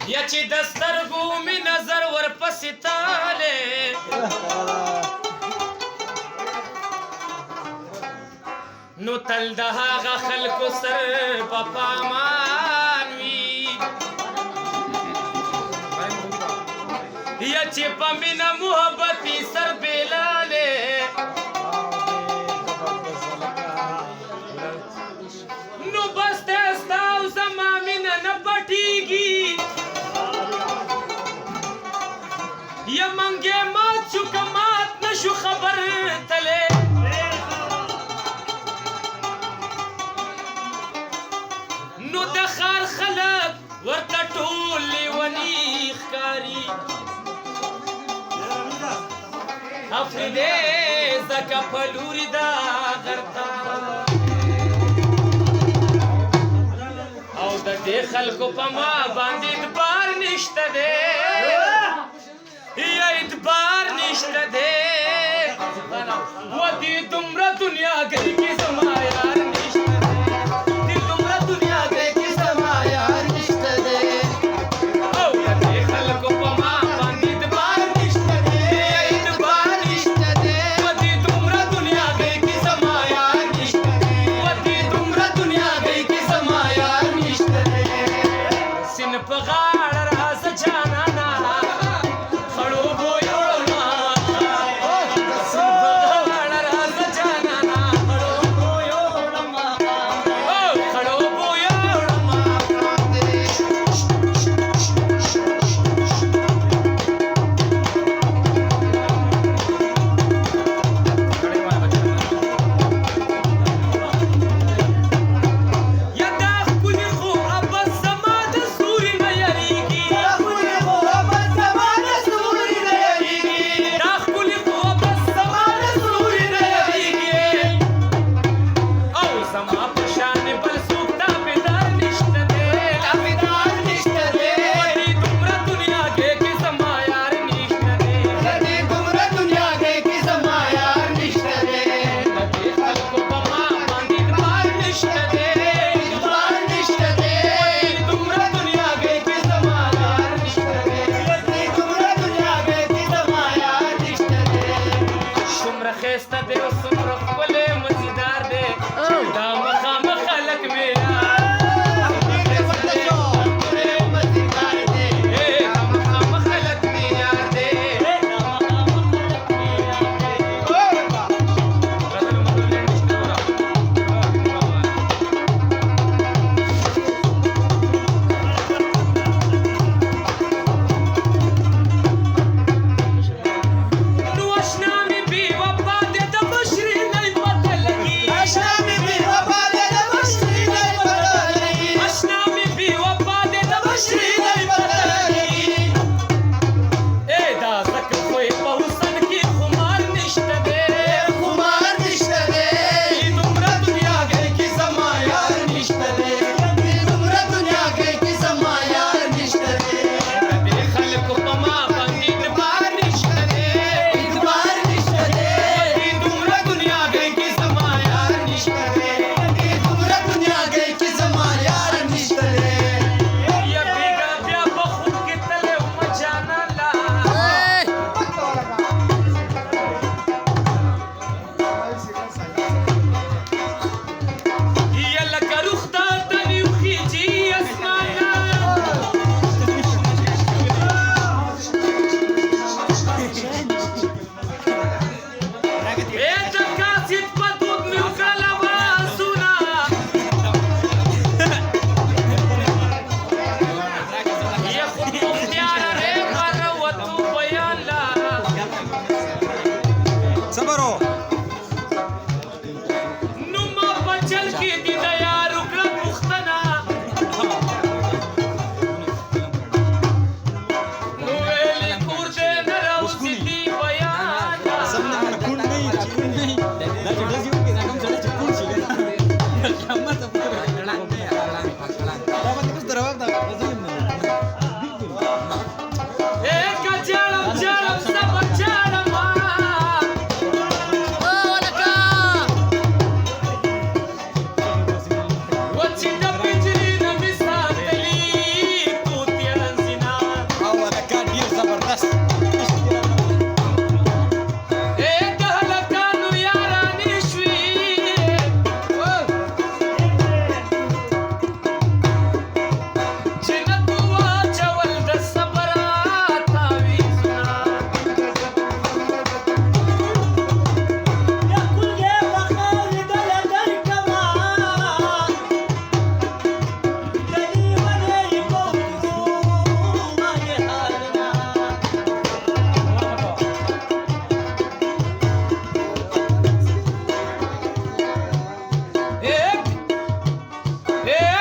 یا چې د سترګو مې نظر ورپسې تالی نو تل د هغه خلکو سر په پامان وي یا چې په مینه محبتي سر بېلالی نو بس دی ستا او زما مینه نه پټېږي یا منګې مات شو که مات نه شو خبر تلی نو د ښار خلک ورته ټول لیوني ښکاري افریدې ځکه په لوري دا غرته او د دې خلکو په ما باندې اعتبار نشته دی یا اعتبار نشته دی و دې دومره دنیاګۍ کې زما یار نشته دی دې دومره دنیاګۍ کې زما یار نشته دی او د دې خلکو په ما باندې اعتبار نشته دی یا اعتبار نشته دی و دې دومره دنیاګۍ کې زما یار نشته دی و دې دومره دنیاګۍ کې زما یار نشته دی سین په غاړه راځه جانانه ए